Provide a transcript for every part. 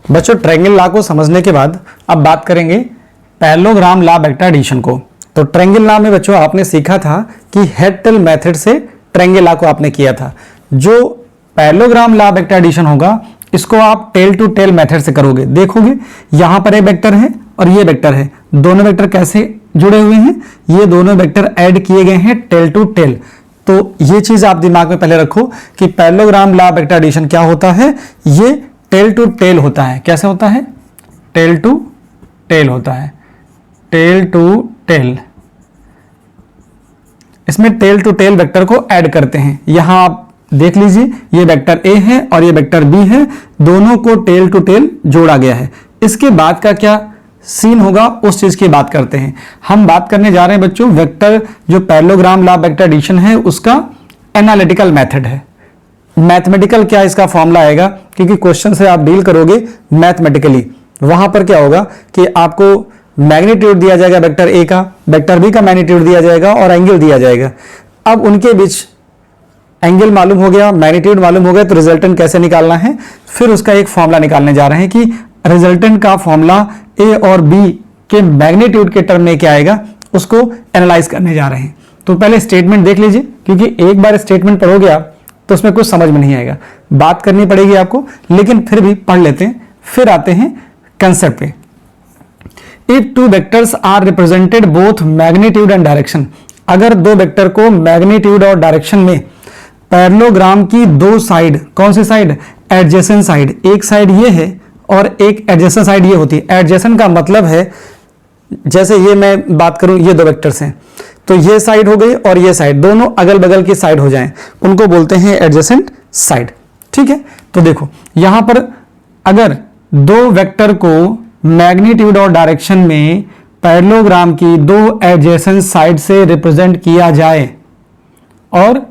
बच्चों triangle law को समझने के बाद अब बात करेंगे पैरेललोग्राम लॉ वेक्टर एडिशन को। तो ट्रायंगल लॉ में बच्चों आपने सीखा था कि हेड टेल मेथड से ट्रायंगल लॉ को आपने किया था। जो पैरेललोग्राम लॉ वेक्टर एडिशन होगा इसको आप टेल टू टेल मेथड से करोगे। देखोगे यहां पर एक वेक्टर है और ये वेक्टर है, दोनों वेक्टर कैसे जुड़े हुए हैं, ये दोनों वेक्टर ऐड किए गए हैं टेल टू टेल। तो ये चीज आप दिमाग में पहले रखो कि पैरेललोग्राम लॉ वेक्टर एडिशन क्या होता है, ये टेल टू टेल होता है। कैसे होता है? टेल टू टेल होता है, टेल टू टेल। इसमें टेल टू टेल वेक्टर को ऐड करते हैं। यहां आप देख लीजिए ये वेक्टर ए है और ये वेक्टर बी है, दोनों को टेल टू टेल जोड़ा गया है। इसके बाद का क्या सीन होगा उस चीज की बात करते हैं। हम बात करने जा रहे हैं बच्चों वेक्टर जो पैरेललोग्राम लॉ वेक्टर एडिशन है उसका एनालिटिकल मेथड है। मैथमेटिकल क्या इसका फॉर्मूला आएगा, क्योंकि क्वेश्चन से आप डील करोगे मैथमेटिकली। वहां पर क्या होगा कि आपको मैग्नीट्यूड दिया जाएगा वेक्टर ए का, वेक्टर बी का मैग्नीट्यूड दिया जाएगा और एंगल दिया जाएगा। अब उनके बीच एंगल मालूम हो गया, मैग्नीट्यूड मालूम हो गया, तो रिजल्टेंट कैसे निकालना है, फिर उसका एक फॉर्मूला निकालने जा रहे हैं कि रिजल्टेंट का फॉर्मूला ए और बी के मैग्नीट्यूड के टर्म में क्या आएगा उसको एनालाइज करने जा रहे हैं। तो पहले स्टेटमेंट देख लीजिए, क्योंकि एक बार स्टेटमेंट पढ़ोगे आप तो उसमें कुछ समझ में नहीं आएगा, बात करनी पड़ेगी आपको, लेकिन फिर भी पढ़ लेते हैं। फिर आते हैं कंसेप्ट पे। If two vectors are represented both magnitude and direction, अगर दो वेक्टर को मैग्नीट्यूड और डायरेक्शन में पैरेललोग्राम की दो साइड, कौन सी साइड? Adjacent side. एक साइड ये है और एक एडजेसेंट साइड ये होती है। एडजेसेंट का मतलब है जैसे ये मैं बात करूं, ये दो वेक्टर्स हैं तो ये साइड हो गई और ये साइड, दोनों अगल बगल की साइड हो जाएं, उनको बोलते हैं एडजेसेंट साइड। ठीक है, तो देखो यहां पर अगर दो वेक्टर को मैग्नीट्यूड और डायरेक्शन में पैरेललोग्राम की दो एडजेसेंट साइड से रिप्रेजेंट किया जाए और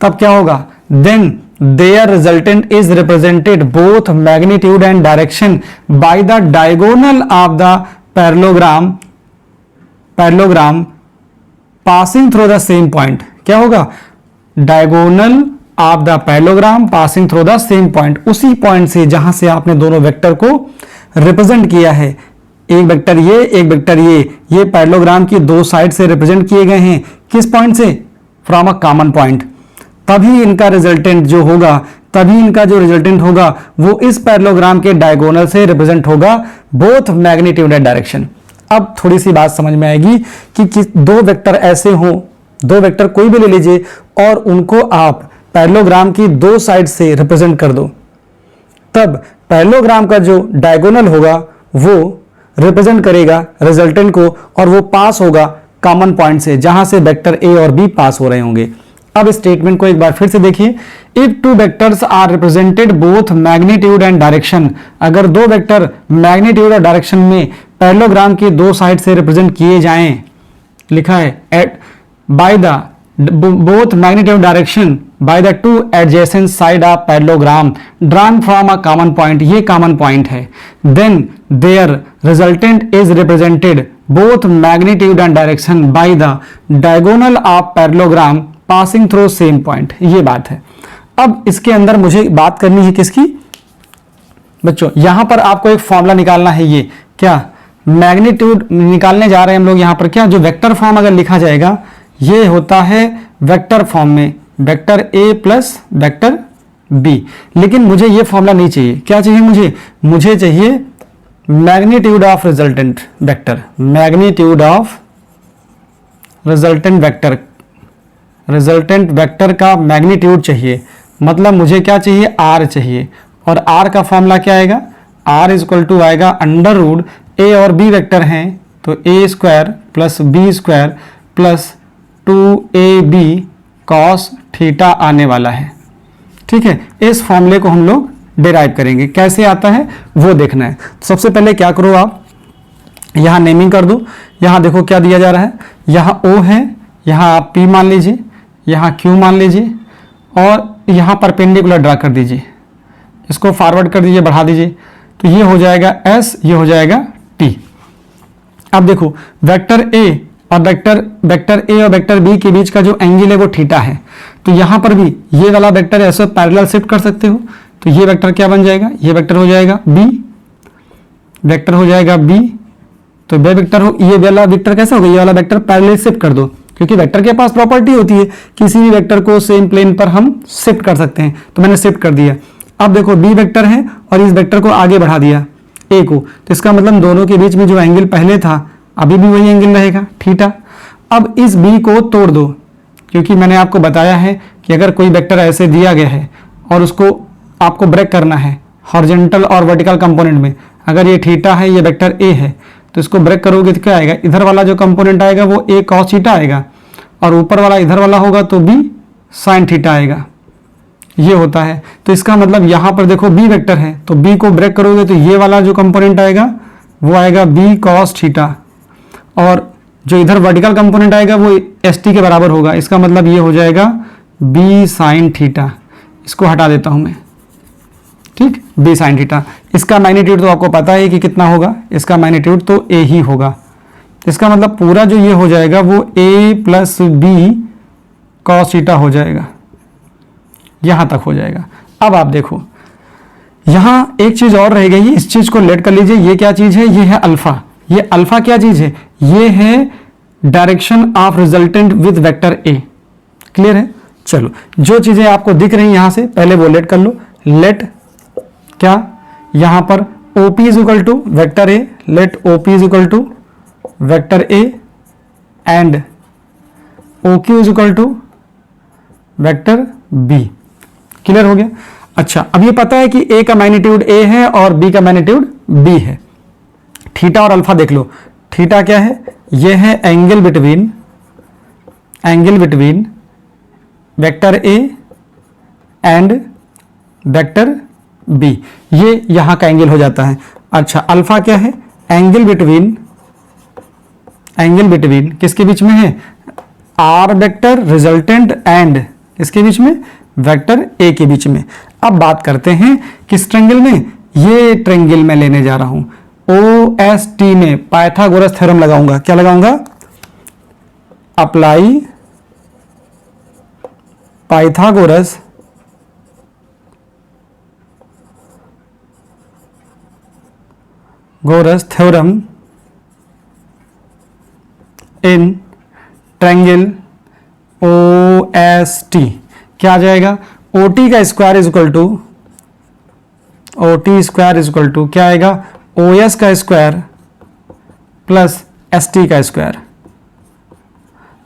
तब क्या होगा, then their resultant is represented both magnitude and direction by the diagonal of the parallelogram passing through the same point. क्या होगा? Diagonal of the parallelogram passing through the same point, उसी पॉइंट से जहां से आपने दोनों वेक्टर को represent किया है। एक वेक्टर ये, एक वेक्टर ये पैरेललोग्राम की दो साइड से रिप्रेजेंट किए गए हैं। किस पॉइंट से? From a common point. तभी इनका रिजल्टेंट जो होगा, तभी इनका जो रिजल्टेंट होगा वो इस पैरेललोग्राम के डायगोनल से रिप्रेजेंट होगा बोथ मैग्नीट्यूड एंड डायरेक्शन। अब थोड़ी सी बात समझ में आएगी कि दो वेक्टर ऐसे हों, दो वेक्टर कोई भी ले लीजिए और उनको आप पैरेललोग्राम की दो साइड से रिप्रेजेंट कर दो, तब पैरेललोग्राम का जो डायगोनल होगा वो रिप्रेजेंट करेगा रिजल्टेंट को और वो पास होगा कॉमन पॉइंट से जहां से वेक्टर ए और बी पास हो रहे होंगे। अब स्टेटमेंट को एक बार फिर से देखिए। If two vectors are represented both magnitude and direction, अगर दो वेक्टर मैग्नीट्यूड और डायरेक्शन में पैरेललोग्राम की दो साइड से रिप्रेजेंट किए जाएं, लिखा है at by the both magnitude direction by the two adjacent side of parallelogram drawn from a common point, ये कॉमन पॉइंट है, then their resultant is represented both magnitude and direction by the diagonal of parallelogram passing through same point. ये बात है। अब इसके अंदर मुझे बात करनी है किसकी बच्चों? यहां पर आपको एक फॉर्मूला निकालना है। ये क्या मैग्नीट्यूड निकालने जा रहे हैं हम लोग। यहां पर क्या जो वेक्टर फॉर्म अगर लिखा जाएगा ये होता है वेक्टर फॉर्म में vector A plus vector B, लेकिन मुझे ये फॉर्मूला नहीं चाहिए। क्या चाहिए मुझे चाहिए magnitude of resultant vector, magnitude of resultant vector, resultant vector का मैग्नीट्यूड चाहिए। मतलब मुझे क्या चाहिए? आर चाहिए। और आर का फॉर्मूला क्या आएगा? आर इज इक्वल टू आएगा अंडर रूट ए और बी वेक्टर हैं तो A square plus B square plus 2ab cos theta आने वाला है। ठीक है, इस फॉर्मूले को हम लोग डिराइव करेंगे। कैसे आता है वो देखना है। सबसे पहले क्या करो, आप यहां नेमिंग कर दो। यहां देखो क्या दिया जा रहा है, यहां O है, यहां आप P मान लीजिए, यहां Q मान लीजिए और यहां परपेंडिकुलर ड्रा कर दीजिए। इसको फॉरवर्ड कर दीजिए, बढ़ा दीजिए तो ये हो जाएगा S, ये हो जाएगा T। अब देखो वेक्टर A और वेक्टर A और वेक्टर B के बीच का जो एंगल है वो थीटा है। तो यहां पर भी ये वाला वेक्टर ऐसे पैरेलल शिफ्ट कर सकते हो। तो ये वेक्टर क्या बन जाएगा? ये वेक्टर हो जाएगा B वेक्टर हो जाएगा बी, तो बे वेक्टर हो, ये वाला वेक्टर कैसा होगा, ये वाला वेक्टर पैरेलल शिफ्ट कर दो, क्योंकि वेक्टर के पास प्रॉपर्टी होती है किसी भी वेक्टर को सेम प्लेन पर हम शिफ्ट कर सकते हैं, तो मैंने शिफ्ट कर दिया। अब देखो बी वेक्टर है और इस वेक्टर को आगे बढ़ा दिया ए को, तो इसका मतलब दोनों के बीच में जो एंगल पहले था अभी भी वही एंगल रहेगा थीटा। अब इस बी को तोड़ दो, क्योंकि मैंने आपको बताया है कि अगर कोई वेक्टर ऐसे दिया गया है और उसको आपको ब्रेक करना है हॉरिजॉन्टल और वर्टिकल कंपोनेंट में, अगर ये थीटा है, ये वेक्टर ए है, तो इसको ब्रेक करोगे तो क्या आएगा, इधर वाला जो कंपोनेंट आएगा वो ए कॉस थीटा आएगा और ऊपर वाला इधर वाला होगा तो बी साइन थीटा आएगा, ये होता है। तो इसका मतलब यहाँ पर देखो बी वेक्टर है, तो बी को ब्रेक करोगे तो ये वाला जो कंपोनेंट आएगा वो आएगा बी कॉस थीटा, और जो इधर वर्टिकल कंपोनेंट आएगा वो एस टी के बराबर होगा, इसका मतलब ये हो जाएगा बी साइन थीटा। इसको हटा देता हूँ मैं, ठीक, बी साइन थीटा। इसका मैग्नीट्यूड तो आपको पता है कि कितना होगा, इसका मैग्नीट्यूड तो ए ही होगा। इसका मतलब पूरा जो ये हो जाएगा वो ए प्लस बी कॉस थीटा हो जाएगा, यहां तक हो जाएगा। अब आप देखो यहां एक चीज और रह गई, इस चीज को लेट कर लीजिए, ये क्या चीज है, ये है अल्फा। ये अल्फा क्या चीज है, ये है direction of resultant with vector A. Clear है? चलो जो चीजें आपको दिख रही हैं यहां से पहले वो लेट कर लो। लेट क्या, यहां पर OP is equal to vector A, let OP is equal to vector A and OQ is equal to vector B. Clear हो गया? अच्छा, अब ये पता है कि ए का मैग्नीट्यूड ए है और बी का मैग्नीट्यूड बी है। थीटा और अल्फा देख लो, थीटा क्या है, ये है angle between vector A and vector B, ये यहां का एंगल हो जाता है। अच्छा, अल्फा क्या है, एंगल बिटवीन किसके बीच में है, आर वेक्टर रिजल्टेंट एंड किसके बीच में, वेक्टर ए के बीच में। अब बात करते हैं किस ट्रायंगल में, ये ट्रायंगल में लेने जा रहा हूं OST में पाइथागोरस थ्योरम लगाऊंगा। क्या लगाऊंगा, apply Pythagoras theorem in triangle OST। क्या आ जाएगा, OT का स्क्वायर इज इक्वल टू क्या आएगा, OS का स्क्वायर प्लस ST का स्क्वायर।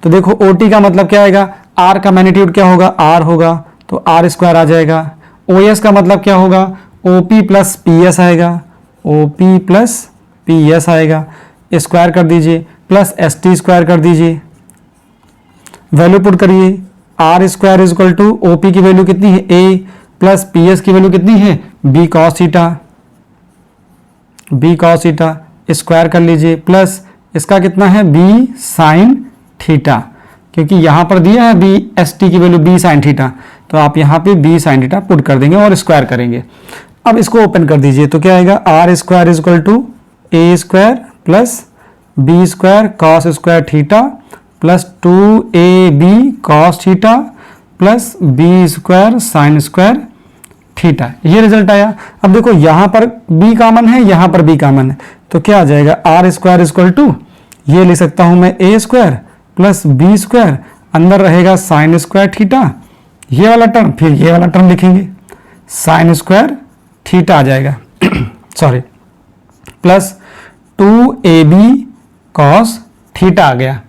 तो देखो OT का मतलब क्या आएगा, R का मैग्नीट्यूड क्या होगा, R होगा, तो R स्क्वायर आ जाएगा। OS का मतलब क्या होगा, OP प्लस PS आएगा, OP प्लस PS आएगा, स्क्वायर कर दीजिए, प्लस ST स्क्वायर कर दीजिए, वैल्यू पुट करिए, R square is equal to OP की वैल्यू कितनी है A प्लस PS की वैल्यू कितनी है B cos थीटा, स्क्वायर कर लीजिए, प्लस इसका कितना है B sin थीटा, क्योंकि यहां पर दिया है B ST की वैल्यू B sin थीटा, तो आप यहां पे B sin थीटा पुट कर देंगे और स्क्वायर करेंगे। अब इसको ओपन कर दीजिए, तो क्या आएगा, R square is equal to A square plus B square cos square theta plus 2AB cos theta plus B square sine square theta, ये रिजल्ट आया। अब देखो यहां पर B कॉमन है, यहां पर B कॉमन है, तो क्या आ जाएगा, R स्क्वायर इक्वल टू, ये लिख सकता हूं मैं A square plus B square, अंदर रहेगा साइन स्क्वायर थीटा, ये वाला टर्म, फिर ये वाला टर्म लिखेंगे, साइन स्क्वायर थीटा आ जाएगा sorry, plus 2AB cos theta आ गया।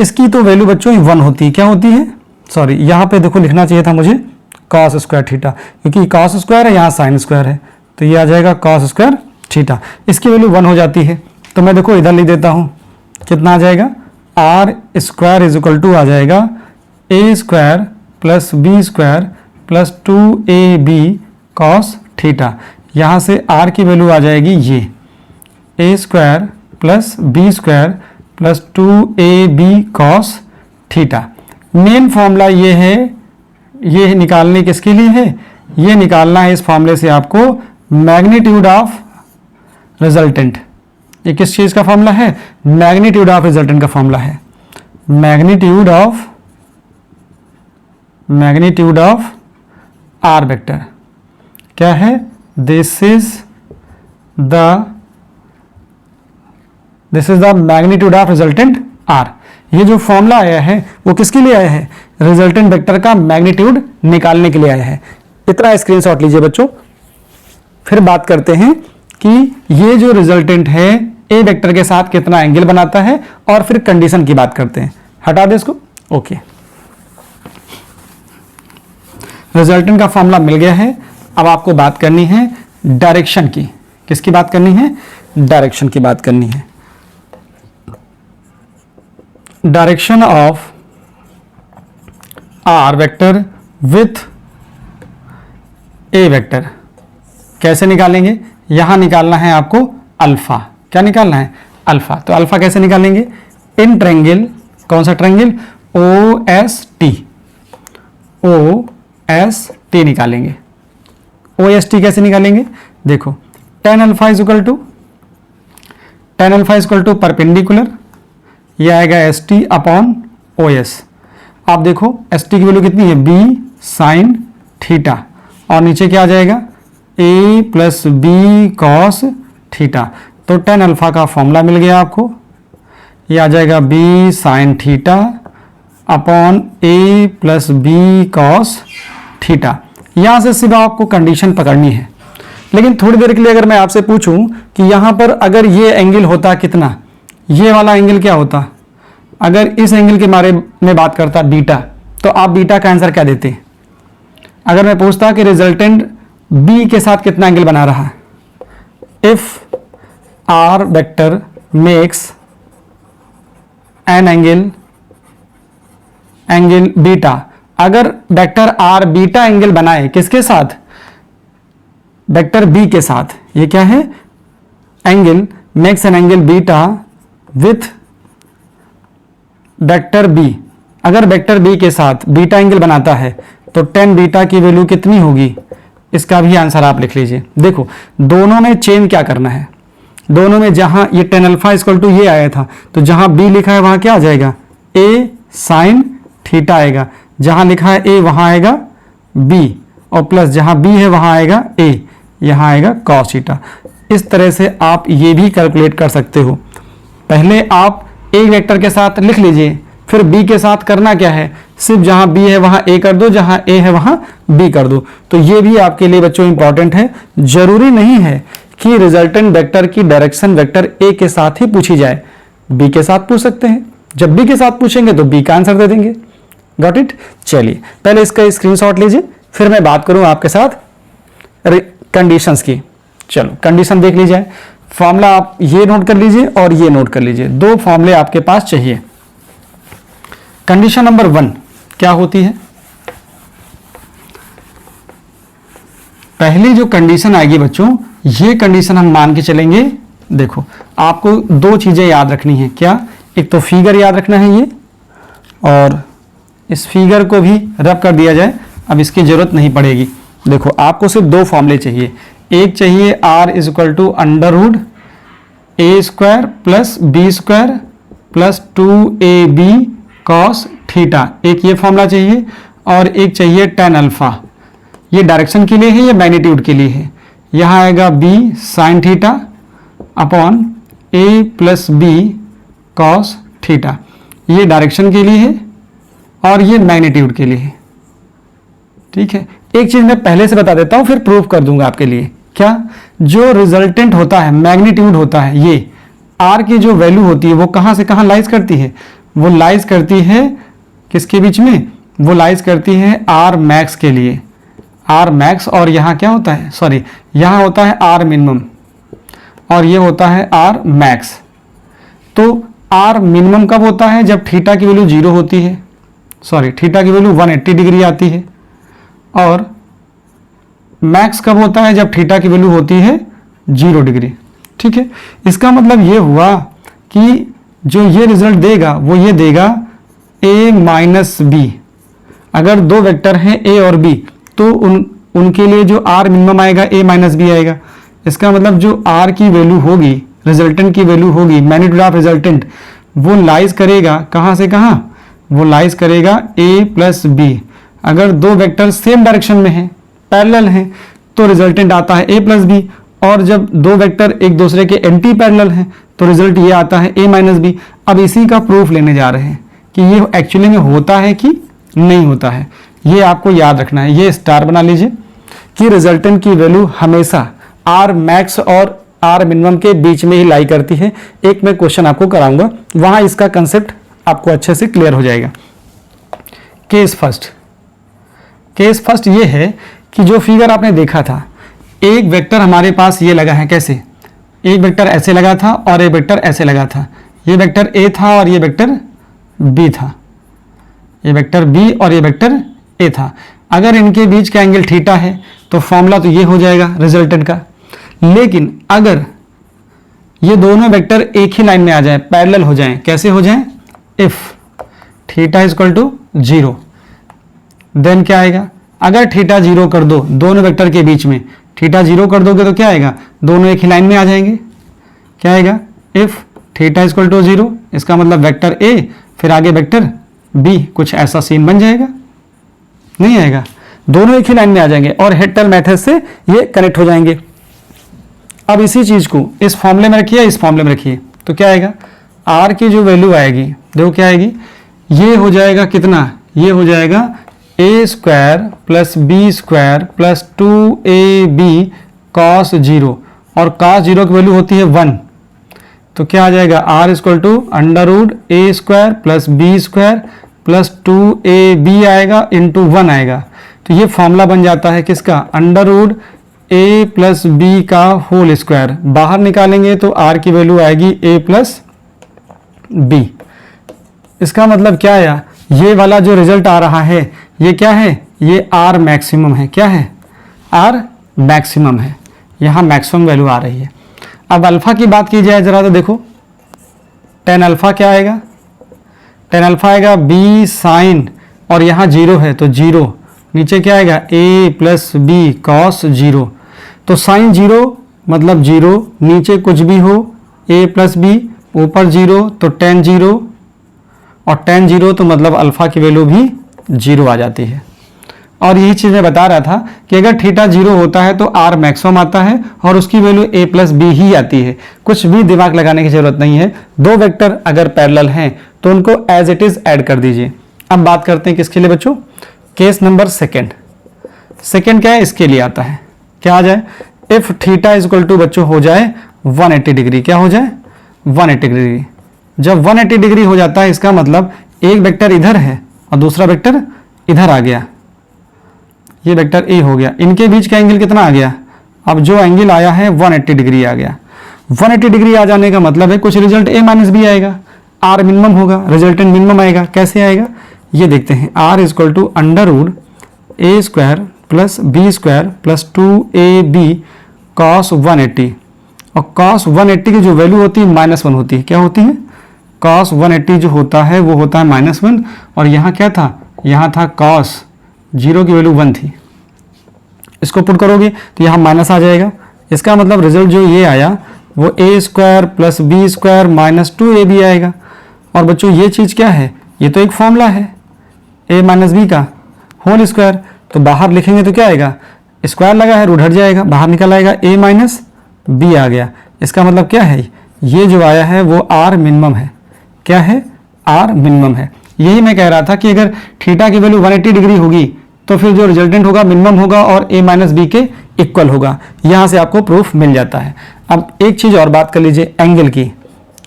इसकी तो वैल्यू बच्चों 1 होती है, क्या होती है, सॉरी यहाँ पे देखो लिखना चाहिए था मुझे cos स्क्वायर थीटा, क्योंकि cos स्क्वायर है, यहाँ साइन स्क्वायर है, तो ये आ जाएगा cos स्क्वायर थीटा, इसकी वैल्यू 1 हो जाती है। तो मैं देखो इधर लिख देता हूँ, कितना आ जाएगा, R square is equal to आ जाएगा A square plus B square plus 2AB cos theta, यहाँ से R की वैल्यू आ जाएगी ये A square plus B square plus 2AB cos theta. Main formula ये है, ये निकालने किसके लिए है, ये निकालना है इस फॉर्मूले से आपको मैग्नीट्यूड ऑफ रिजल्टेंट। ये किस चीज का फॉर्मूला है, मैग्नीट्यूड ऑफ रिजल्टेंट का फॉर्मूला है, मैग्नीट्यूड ऑफ आर वेक्टर क्या है, this is the this is the magnitude of resultant R. ये जो फॉर्मूला आया है वो किसके लिए आया है? रिजल्टेंट वेक्टर का मैग्नीट्यूड निकालने के लिए आया है। इतना स्क्रीनशॉट लीजिए बच्चों। फिर बात करते हैं कि ये जो रिजल्टेंट है ए वेक्टर के साथ कितना एंगल बनाता है, और फिर कंडीशन की बात करते हैं। हटा दे इसको। ओके, रिजल्टेंट का फॉर्मूला मिल गया है। अब आपको बात करनी है डायरेक्शन की। किसकी बात करनी है? डायरेक्शन की बात करनी है। Direction of R vector with A vector कैसे निकालेंगे? यहां निकालना है आपको अल्फा। क्या निकालना है? अल्फा। तो अल्फा कैसे निकालेंगे? इन ट्रायंगल, कौन सा triangle? O S T, O S T निकालेंगे। ओ एस टी कैसे निकालेंगे? देखो, tan alpha is equal to, tan alpha is equal to perpendicular, ये आएगा S T upon O S. आप देखो एस टी की वैल्यू कितनी है? बी साइन थीटा, और नीचे क्या आ जाएगा? ए प्लस बी कॉस थीटा। तो tan अल्फा का फॉर्मूला मिल गया आपको, ये आ जाएगा बी साइन थीटा अपॉन ए प्लस बी कॉस थीटा। यहां से सिर्फ आपको कंडीशन पकड़नी है। लेकिन थोड़ी देर के लिए अगर मैं आपसे पूछूं कि यहां पर अगर ये एंगल होता कितना, ये वाला एंगल क्या होता, अगर इस एंगल के बारे में बात करता बीटा, तो आप बीटा का आंसर क्या देते? अगर मैं पूछता कि रिजल्टेंट बी के साथ कितना एंगल बना रहा है, if R vector makes an angle beta, अगर वेक्टर आर बीटा एंगल बनाए किसके साथ? वेक्टर बी के साथ। ये क्या है? Angle makes an angle beta with vector B. अगर वेक्टर बी के साथ बीटा एंगल बनाता है तो tan बीटा की वैल्यू कितनी होगी? इसका भी आंसर आप लिख लीजिए। देखो, दोनों में चेंज क्या करना है? दोनों में जहां ये tan अल्फा इक्वल टू ये आया था, तो जहां b लिखा है वहां क्या आ जाएगा? a साइन थीटा आएगा। जहां लिखा है a वहां आएगा b, और प्लस जहां b है वहां आएगा a, यहां आएगा cos थीटा। इस तरह से आप ये भी कैलकुलेट कर सकते हो। पहले आप एक वेक्टर के साथ लिख लीजिए, फिर b के साथ करना क्या है? सिर्फ जहां b है वहां a कर दो, जहां a है वहां b कर दो। तो ये भी आपके लिए बच्चों इंपॉर्टेंट है। जरूरी नहीं है कि रिजल्टेंट वेक्टर की डायरेक्शन वेक्टर a के साथ ही पूछी जाए, b के साथ पूछ सकते हैं। जब b के साथ पूछेंगे तो b का आंसर दे देंगे। Got it? चलिए, पहले इसका स्क्रीनशॉट लीजिए, फिर मैं बात करूं आपके साथ कंडीशंस की। चलो, कंडीशन देख लीजिए। फॉर्मूला आप ये नोट कर लीजिए और ये नोट कर लीजिए, दो फॉर्मूले आपके पास चाहिए। कंडीशन नंबर 1 क्या होती है? पहली जो कंडीशन आएगी बच्चों, ये कंडीशन हम मान के चलेंगे। देखो, आपको दो चीजें याद रखनी है। क्या? एक तो फिगर याद रखना है ये, और इस फिगर को भी रब कर दिया जाए, अब इसकी जरूरत नहीं पड़ेगी। देखो, आपको सिर्फ दो फॉर्मूले चाहिए। एक चाहिए r is equal to under root A square plus B square plus 2ab cos theta, एक ये फॉर्मूला चाहिए, और एक चाहिए tan अल्फा। ये डायरेक्शन के लिए है, ये मैग्नीट्यूड के लिए है। यहाँ आएगा b sine theta upon a plus B cos theta. ये डायरेक्शन के लिए है और ये मैग्नीट्यूड के लिए है। ठीक है, एक चीज मैं पहले से बता देता हूं, फिर प्रूफ कर दूंगा आपके लिए। क्या? जो रिजल्टेंट होता है, मैग्नीट्यूड होता है, ये आर की जो वैल्यू होती है वो कहां से कहां लाइज करती है? वो लाइज करती है किसके बीच में? वो लाइज करती है आर मैक्स के लिए, आर मैक्स। और यहाँ क्या होता है? सॉरी, यहाँ होता है आर मिनिमम और ये होता है आर मैक्स। तो आर मिनिमम कब होता है? जब थीटा की वैल्यू 0 होती है, सॉरी थीटा की वैल्यू 180 डिग्री आती है। और मैक्स कब होता है? जब थीटा की वैल्यू होती है 0 डिग्री। ठीक है, इसका मतलब ये हुआ कि जो ये रिजल्ट देगा वो ये देगा a माइनस बी। अगर दो वेक्टर हैं a और b, तो उनके लिए जो r मिनिमम आएगा a माइनस बी आएगा। इसका मतलब जो r की वैल्यू होगी, रिजल्टेंट की वैल्यू होगी, मैग्नीट्यूड ऑफ रिजल्टेंट, वो लाइज करेगा कहाँ से कहाँ? वो लाइज करेगा a प्लस बी। अगर दो वेक्टर सेम डायरेक्शन में हैं, पैरेलल हैं, तो रिजल्टेंट आता है a प्लस बी। और जब दो वेक्टर एक दूसरे के एंटी पैरेलल हैं तो रिजल्ट ये आता है a माइनस बी। अब इसी का प्रूफ लेने जा रहे हैं कि ये एक्चुअली में होता है कि नहीं होता है। ये आपको याद रखना है, ये स्टार बना लीजिए कि रिजल्टेंट की वैल्यू हमेशा आर मैक्स और आर मिनिमम के बीच में ही लाई करती है। एक मैं क्वेश्चन आपको कराऊंगा, वहां इसका कंसेप्ट आपको अच्छे से क्लियर हो जाएगा। केस फर्स्ट ये है कि जो फिगर आपने देखा था, एक वेक्टर हमारे पास ये लगा है, कैसे, एक वेक्टर ऐसे लगा था और एक वेक्टर ऐसे लगा था। ये वेक्टर ए था और ये वेक्टर बी था, ये वेक्टर बी और ये वेक्टर ए था। अगर इनके बीच का एंगल थीटा है तो फॉर्मूला तो ये हो जाएगा रिजल्टेंट का। लेकिन अगर ये दोनों वेक्टर एक ही लाइन में आ जाए, पैरेलल हो जाएं, कैसे हो जाएं, if theta is equal to 0, then क्या आएगा, अगर थीटा 0 कर दो दोनों वेक्टर के बीच में, थीटा 0 कर दोगे तो क्या आएगा, दोनों एक ही लाइन में आ जाएंगे। क्या आएगा, if theta is equal to 0, इसका मतलब वेक्टर ए फिर आगे वेक्टर बी, कुछ ऐसा सीन बन जाएगा, नहीं आएगा, दोनों एक ही लाइन में आ जाएंगे और हेड-टेल मेथड से ये कनेक्ट हो जाएंगे। अब इसी चीज को इस फॉर्मूले में रखिए, इस फॉर्मूले में रखिए, तो क्या आएगा, आर की जो वैल्यू आएगी, देखो क्या आएगी, ये हो जाएगा कितना, ये हो जाएगा A square plus B square plus 2ab cos 0, और कॉस 0 की वैल्यू होती है 1, तो क्या आ जाएगा, R equal to under root A square plus B square plus 2ab आएगा इंटू 1 आएगा। तो ये फॉर्मूला बन जाता है किसका, अंडर रूट ए प्लस बी का होल स्क्वायर। बाहर निकालेंगे तो आर की वैल्यू आएगी ए प्लस बी। इसका मतलब क्या है, ये वाला जो रिजल्ट आ रहा है ये क्या है, ये आर मैक्सिमम है। क्या है, आर मैक्सिमम है, यहाँ मैक्सिमम वैल्यू आ रही है। अब अल्फा की बात की जाए जरा, तो देखो टेन अल्फा क्या आएगा, टेन अल्फा आएगा बी साइन, और यहाँ 0 है तो 0, नीचे क्या आएगा, ए प्लस बी कॉस 0, तो साइन 0 मतलब 0, नीचे कुछ भी हो ए प्लस बी, ऊपर 0 तो टेन 0, और टेन 0 तो मतलब अल्फा की वैल्यू भी 0 आ जाती है। और यही चीज़ मैं बता रहा था कि अगर थीटा 0 होता है तो आर मैक्सिमम आता है और उसकी वैल्यू ए प्लस बी ही आती है, कुछ भी दिमाग लगाने की जरूरत नहीं है। दो वेक्टर अगर पैरेलल हैं तो उनको एज इट इज ऐड कर दीजिए। अब बात करते हैं किसके लिए बच्चों, केस नंबर सेकेंड क्या है, इसके लिए आता है, क्या आ जाए, if theta is equal to बच्चों हो जाए 180 डिग्री, क्या हो जाए 180 डिग्री। जब 180 डिग्री हो जाता है इसका मतलब एक वेक्टर इधर है और दूसरा वेक्टर इधर आ गया, ये वेक्टर ए हो गया, इनके बीच का एंगल कितना आ गया, अब जो एंगल आया है 180 डिग्री आ गया। 180 डिग्री आ जाने का मतलब है कुछ रिजल्ट ए माइनस बी आएगा, आर मिनिमम होगा, रिजल्टेंट मिनिमम आएगा। कैसे आएगा ये देखते हैं, R is equal to under root A square plus B square plus 2ab cos 180, और कॉस 180 की जो वैल्यू होती है -1 होती है। क्या होती है, कॉस 180 जो होता है वो होता है -1, और यहाँ क्या था, यहाँ था कॉस 0 की वैल्यू 1 थी। इसको पुट करोगे तो यहाँ माइनस आ जाएगा, इसका मतलब रिजल्ट जो ये आया वो A square plus B square minus 2ab आएगा। और बच्चों ये चीज़ क्या है, ये तो एक फॉर्मूला है ए माइनस बी का होल स्क्वायर, तो बाहर लिखेंगे तो क्या आएगा, स्क्वायर लगा है रूट हट जाएगा, बाहर निकल आएगा ए माइनस बी आ गया। इसका मतलब क्या है, ये जो आया है वो आर मिनिमम है। क्या है, आर मिनिमम है। यही मैं कह रहा था कि अगर थीटा की वैल्यू 180 डिग्री होगी तो फिर जो रिजल्टेंट होगा मिनिमम होगा और ए माइनस बी के इक्वल होगा। यहाँ से आपको प्रूफ मिल जाता है। अब एक चीज़ और बात कर लीजिए एंगल की,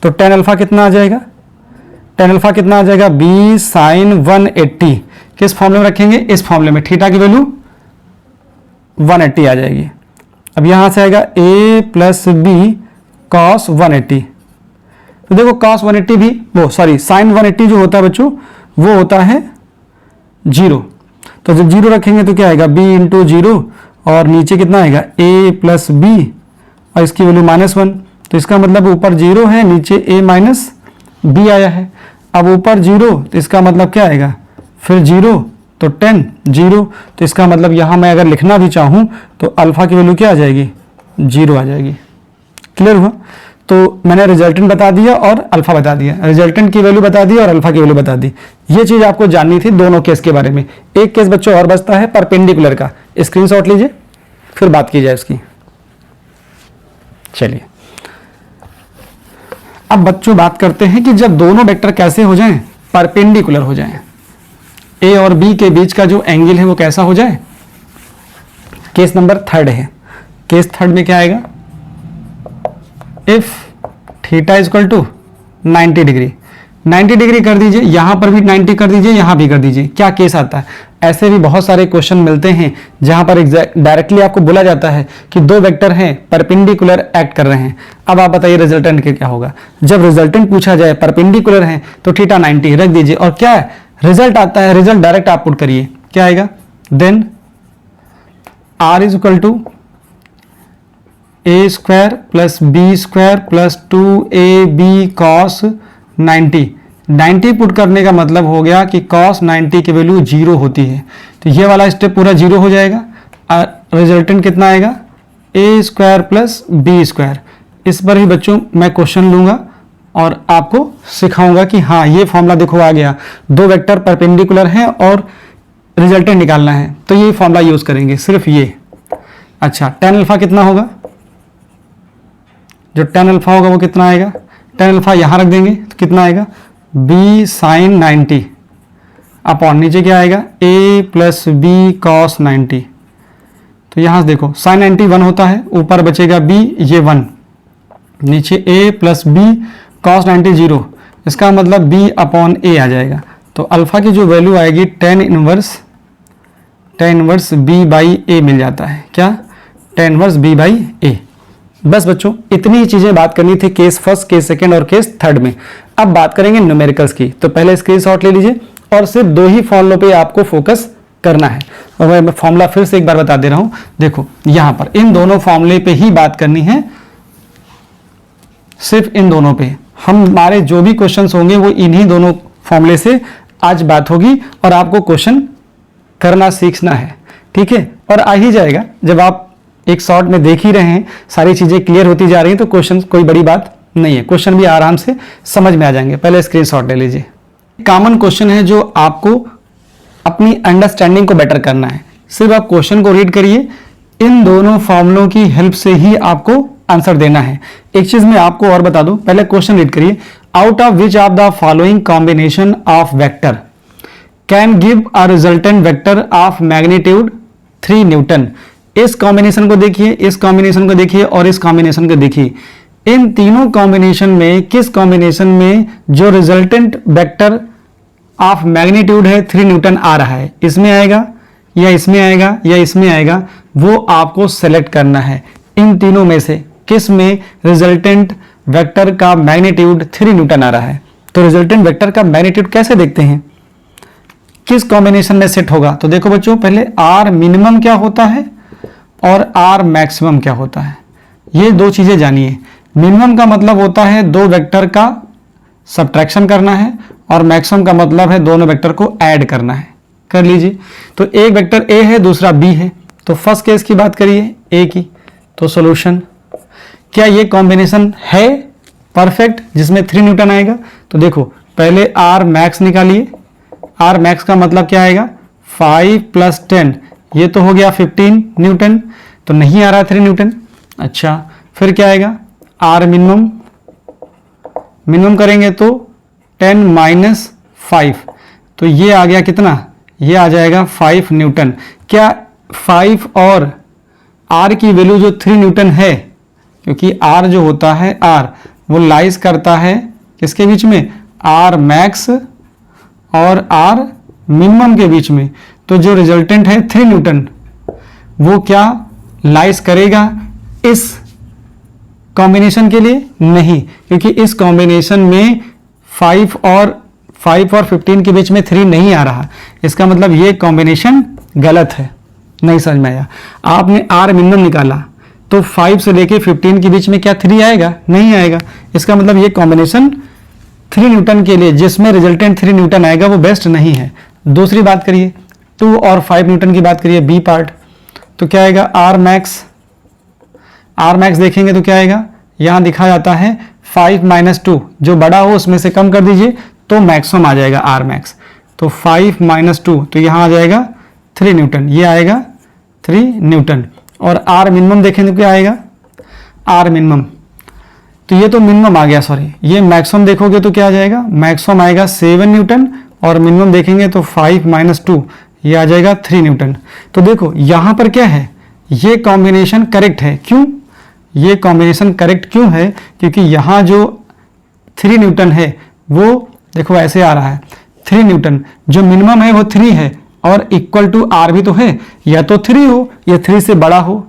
तो टेन अल्फा कितना आ जाएगा, टेन अल्फा कितना आ जाएगा, बी साइन 180, किस फॉर्मूले में रखेंगे, इस फॉर्मूले में, थीटा की वैल्यू 180 आ जाएगी। अब यहाँ से आएगा ए प्लस बी कॉस 180, तो देखो कॉस 180 भी वो सॉरी साइन 180 जो होता है बच्चों वो होता है 0, तो जब 0 रखेंगे तो क्या आएगा, b इंटू 0, और नीचे कितना आएगा a प्लस बी, और इसकी वैल्यू -1, तो इसका मतलब ऊपर 0 है नीचे a माइनस बी आया है। अब ऊपर 0 तो इसका मतलब क्या आएगा, फिर 0 तो 10 0, तो इसका मतलब यहाँ मैं अगर लिखना भी चाहूँ तो अल्फा की वैल्यू क्या आ जाएगी, 0 आ जाएगी। क्लियर हुआ, तो मैंने रिजल्टेंट बता दिया और अल्फा बता दिया, रिजल्टेंट की वैल्यू बता दी और अल्फा की वैल्यू बता दी। ये चीज आपको जाननी थी दोनों केस के बारे में। एक केस बच्चों और बचता है परपेंडिकुलर का, स्क्रीनशॉट लीजिए फिर बात की जाए इसकी। चलिए अब बच्चों बात करते हैं कि जब दोनों वेक्टर कैसे हो जाएं, परपेंडिकुलर हो जाएं, ए और बी के बीच का जो एंगल है वो कैसा हो जाए। केस नंबर थर्ड है। केस थर्ड में क्या आएगा, if theta equal to 90 degree, 90 degree कर दीजिए, यहां पर भी 90 कर दीजिए, यहां भी कर दीजिए, क्या केस आता है। ऐसे भी बहुत सारे क्वेश्चन मिलते हैं जहां पर डायरेक्टली आपको बोला जाता है कि दो वेक्टर हैं परपेंडिकुलर एक्ट कर रहे हैं। अब आप बताइए रिजल्टेंट के क्या होगा। जब रिजल्टेंट पूछा जाए परपेंडिकुलर है तो थीटा 90 रख दीजिए, और क्या है रिजल्ट आता है, रिजल्ट डायरेक्ट आप पुट करिए, क्या आएगा, then R is equal to A square plus B square plus 2ab cos 90 put करने का मतलब हो गया कि cos 90 की वैल्यू 0 होती है, तो ये वाला स्टेप पूरा 0 हो जाएगा। रिजल्टेंट कितना आएगा, ए स्क्वायर प्लस बी स्क्वायर। इस पर ही बच्चों मैं क्वेश्चन लूंगा और आपको सिखाऊंगा कि हाँ ये फॉर्मूला देखो आ गया, दो वेक्टर परपेंडिकुलर हैं और रिजल्टेंट निकालना है तो ये फॉर्मूला यूज करेंगे, सिर्फ ये। अच्छा tan अल्फा कितना होगा, जो tan अल्फा होगा वो कितना आएगा, tan अल्फा यहां रख देंगे तो कितना आएगा, b sin 90 अपॉन नीचे क्या आएगा, a प्लस बी कॉस 90। तो यहां से देखो sin 90 1 होता है, ऊपर बचेगा b, ये 1, नीचे a प्लस बी कॉस 90 0, इसका मतलब b अपॉन a आ जाएगा। तो अल्फा की जो वैल्यू आएगी tan inverse b by a मिल जाता है, क्या, tan inverse b by a। बस बच्चों इतनी ही चीजें बात करनी थी केस फर्स्ट, केस सेकंड और केस थर्ड में। अब बात करेंगे न्यूमेरिकल्स की, तो पहले स्क्रीनशॉट ले लीजिए और सिर्फ दो ही फॉर्मूलों पे आपको फोकस करना है। और मैं फॉर्मूला फिर से एक बार बता दे रहा हूं, देखो यहां पर इन दोनों फॉर्मूले पे ही बात करनी है, सिर्फ इन दोनों पे। हमारे जो भी क्वेश्चंस होंगे वो इन्हीं दोनों फॉर्मूले से आज बात होगी और आपको क्वेश्चन करना सीखना है, ठीक है। और आ ही जाएगा, जब आप एक शॉर्ट में देख ही रहे हैं, सारी चीजें क्लियर होती जा रही हैं, तो क्वेश्चन कोई बड़ी बात नहीं है, क्वेश्चन भी आराम से समझ में आ जाएंगे। पहले स्क्रीनशॉट ले लीजिए। कॉमन क्वेश्चन है जो आपको अपनी अंडरस्टैंडिंग को बेटर करना है, सिर्फ आप क्वेश्चन को रीड करिए, इन दोनों फॉर्मूलों की हेल्प से ही आपको आंसर देना है। एक चीज मैं आपको और बता दूं, पहले क्वेश्चन रीड करिए, out of which of the following combination of vector can give a resultant vector of magnitude 3 Newton. इस कॉम्बिनेशन को देखिए, इस कॉम्बिनेशन को देखिए और इस कॉम्बिनेशन को देखिए, इन तीनों कॉम्बिनेशन में किस कॉम्बिनेशन में जो रिजल्टेंट वेक्टर ऑफ मैग्नीट्यूड है 3 न्यूटन आ रहा है, इसमें आएगा या इसमें आएगा या इसमें आएगा, वो आपको सेलेक्ट करना है। इन तीनों में से किस में रिजल्टेंट वेक्टर का मैग्नीट्यूड 3 न्यूटन आ रहा है। तो रिजल्टेंट वेक्टर का मैग्नीट्यूड कैसे देखते हैं, किस कॉम्बिनेशन में सेट होगा। तो देखो बच्चों, पहले आर मिनिमम क्या होता है और आर मैक्सिमम क्या होता है, ये दो चीजें जानिए। मिनिमम का मतलब होता है दो वेक्टर का सब्ट्रैक्शन करना है और मैक्सिमम का मतलब है दोनों वेक्टर को ऐड करना है। कर लीजिए, तो एक वेक्टर ए है दूसरा बी है, तो फर्स्ट केस की बात करिए ए की, तो सॉल्यूशन, क्या ये कॉम्बिनेशन है परफेक्ट जिसमें 3 न्यूटन आएगा। तो देखो पहले आर मैक्स निकालिए, आर मैक्स का मतलब क्या आएगा 5 + 10, ये तो हो गया 15 न्यूटन, तो नहीं आ रहा 3 न्यूटन। अच्छा फिर क्या आएगा, आर मिनिमम, मिनिमम करेंगे तो 10 - 5, तो ये आ गया कितना, ये आ जाएगा 5 न्यूटन। क्या 5 और आर की वैल्यू जो 3 न्यूटन है, क्योंकि आर जो होता है आर वो लाइज करता है किसके बीच में, आर मैक्स और आर मिनिमम के बीच में, तो जो रिजल्टेंट है 3 न्यूटन वो क्या लाइज करेगा इस कॉम्बिनेशन के लिए, नहीं, क्योंकि इस कॉम्बिनेशन में 5 और 15 के बीच में 3 नहीं आ रहा, इसका मतलब ये कॉम्बिनेशन गलत है। नहीं समझ में आया, आपने आर मिनिमम निकाला तो 5 से लेके 15 के बीच में क्या 3 आएगा, नहीं आएगा, इसका मतलब ये कॉम्बिनेशन 3 न्यूटन के लिए जिसमें रिजल्टेंट 3 न्यूटन आएगा वो बेस्ट नहीं है। दूसरी बात करिए 2 और 5 न्यूटन की बात करिए बी पार्ट, तो क्या आएगा आर मैक्स, आर मैक्स देखेंगे तो क्या आएगा, यहां दिखा जाता है 5 - 2, जो बड़ा हो उसमें से कम कर दीजिए तो मैक्सिमम आ जाएगा आर मैक्स, तो 5 - 2, तो यहां आ जाएगा 3 न्यूटन, ये आएगा 3 न्यूटन। और आर मिनिमम देखें तो क्या आएगा, आर मिनिमम तो ये तो मिनिमम आ गया, सॉरी ये मैक्सिमम देखोगे तो क्या आ जाएगा, मैक्सिमम आएगा 7 न्यूटन और मिनिमम देखेंगे तो 5 - 2 ये आ जाएगा 3 न्यूटन। तो देखो यहाँ पर क्या है, ये कॉम्बिनेशन करेक्ट है। क्यों ये कॉम्बिनेशन करेक्ट क्यों है, क्योंकि यहाँ जो 3 न्यूटन है वो देखो ऐसे आ रहा है, 3 न्यूटन जो मिनिमम है वो 3 है और इक्वल टू आर भी तो है, या तो 3 हो या 3 से बड़ा हो।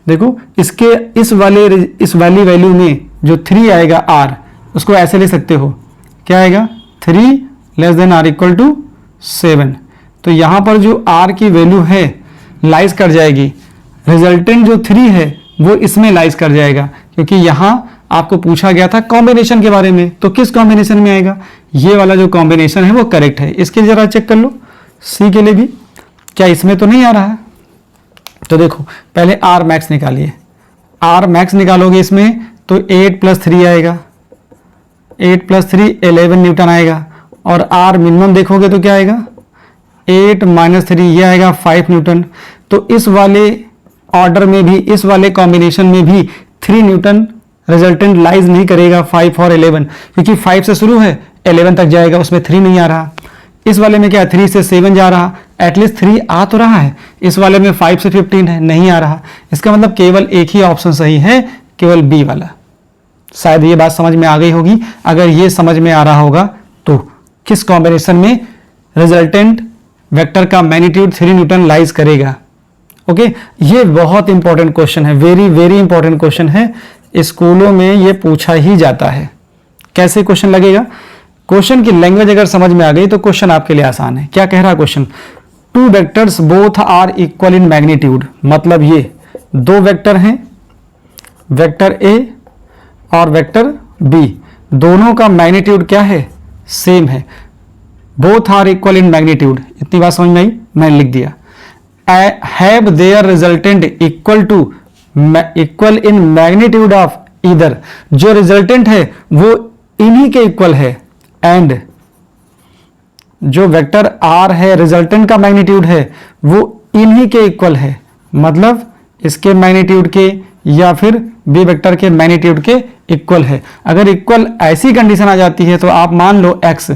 देखो इसके इस वाली वैल्यू में जो 3 आएगा आर, उसको ऐसे ले सकते हो, क्या आएगा 3 less than R equal to 7। तो यहां पर जो आर की वैल्यू है लाइज कर जाएगी, रिजल्टेंट जो 3 है वो इसमें लाइज कर जाएगा, क्योंकि यहां आपको पूछा गया था कॉम्बिनेशन के बारे में, तो किस कॉम्बिनेशन में आएगा, ये वाला जो कॉम्बिनेशन है वो करेक्ट है। इसके जरा चेक कर लो, सी के लिए भी क्या इसमें तो नहीं आ रहा है। तो देखो पहले आर मैक्स निकालिए, आर मैक्स निकालोगे इसमें तो 8 + 3 आएगा, 8 + 3 11 न्यूटन आएगा, और आर मिनिमम देखोगे तो क्या आएगा 8 - 3 ये आएगा 5 न्यूटन। तो इस वाले ऑर्डर में भी, इस वाले कॉम्बिनेशन में भी 3 न्यूटन रिजल्टेंट लाइज नहीं करेगा 5 और 11, क्योंकि 5 से शुरू है 11 तक जाएगा, उसमें 3 नहीं आ रहा। इस वाले में क्या 3 से 7 जा रहा, एटलीस्ट 3 आ तो रहा है, इस वाले में 5 से 15 है, नहीं आ रहा। इसका मतलब केवल एक ही ऑप्शन सही है, केवल बी वाला। शायद ये बात समझ में आ गई होगी। अगर ये समझ में आ रहा होगा तो किस कॉम्बिनेशन में रिजल्टेंट वेक्टर का मैग्नीट्यूड 3 न्यूटन लाइज करेगा। ओके, ये बहुत इंपॉर्टेंट क्वेश्चन है, वेरी वेरी इंपॉर्टेंट क्वेश्चन है, स्कूलों में ये पूछा ही जाता है। कैसे क्वेश्चन लगेगा, क्वेश्चन की लैंग्वेज अगर समझ में आ गई तो क्वेश्चन आपके लिए आसान है। क्या कह रहा है question, 2 vectors both are equal in magnitude, मतलब ये 2 वेक्टर हैं, वेक्टर ए और वेक्टर बी, दोनों का मैग्नीट्यूड क्या है, सेम है, both are equal in magnitude. इतनी बात समझ में आई, मैंने लिख दिया। Have their resultant equal in magnitude of either, जो रिजल्टेंट है वो इन्हीं के इक्वल है, एंड जो वेक्टर आर है रिजल्टेंट का मैग्नीट्यूड है वो इन्हीं के इक्वल है, मतलब इसके मैग्नीट्यूड के या फिर बी वेक्टर के मैग्नीट्यूड के इक्वल है। अगर इक्वल ऐसी कंडीशन आ जाती है तो आप मान लो x,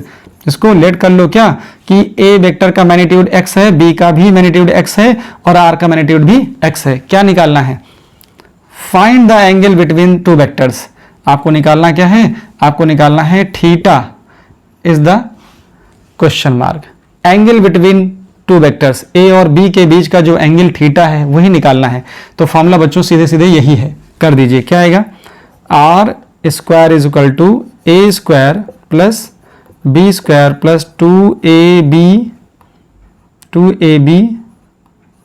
इसको लेट कर लो क्या कि a वेक्टर का मैग्नीट्यूड x है, b का भी मैग्नीट्यूड x है और r का मैग्नीट्यूड भी x है। क्या निकालना है, find the angle between 2 vectors. आपको निकालना क्या है, आपको निकालना है theta is the question mark, angle between 2 vectors, A और बी के बीच का जो एंगल थीटा है वही निकालना है। तो फॉर्मूला बच्चों सीधे सीधे यही है, कर दीजिए। क्या आएगा, R square is equal to A square plus B square plus 2ab